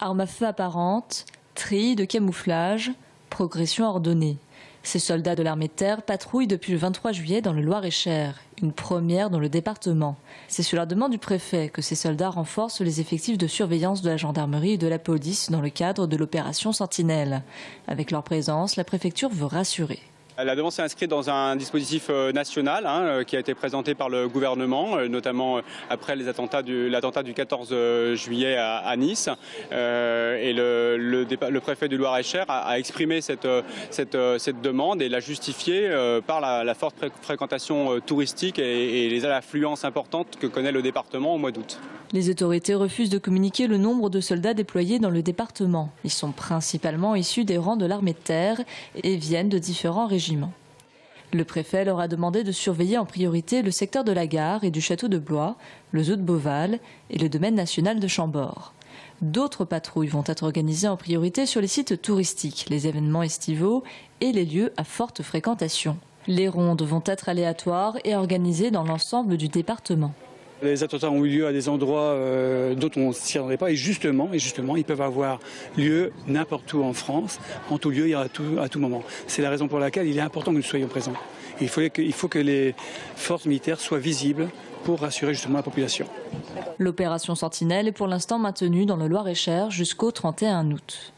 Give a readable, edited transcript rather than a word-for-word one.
Armes à feu apparentes, treillis de camouflage, progression ordonnée. Ces soldats de l'armée de terre patrouillent depuis le 23 juillet dans le Loir-et-Cher, une première dans le département. C'est sur la demande du préfet que ces soldats renforcent les effectifs de surveillance de la gendarmerie et de la police dans le cadre de l'opération Sentinelle. Avec leur présence, la préfecture veut rassurer. La demande s'est inscrite dans un dispositif national qui a été présenté par le gouvernement, notamment après l'attentat du 14 juillet à Nice. Et le préfet du Loir-et-Cher a exprimé cette demande et l'a justifiée par la forte fréquentation touristique et les affluences importantes que connaît le département au mois d'août. Les autorités refusent de communiquer le nombre de soldats déployés dans le département. Ils sont principalement issus des rangs de l'armée de terre et viennent de différents régiments. Le préfet leur a demandé de surveiller en priorité le secteur de la gare et du château de Blois, le zoo de Beauval et le domaine national de Chambord. D'autres patrouilles vont être organisées en priorité sur les sites touristiques, les événements estivaux et les lieux à forte fréquentation. Les rondes vont être aléatoires et organisées dans l'ensemble du département. Les attentats ont eu lieu à des endroits dont on ne s'y attendait pas et justement, ils peuvent avoir lieu n'importe où en France, en tout lieu et à tout moment. C'est la raison pour laquelle il est important que nous soyons présents. Il faut que les forces militaires soient visibles pour rassurer justement la population. L'opération Sentinelle est pour l'instant maintenue dans le Loir-et-Cher jusqu'au 31 août.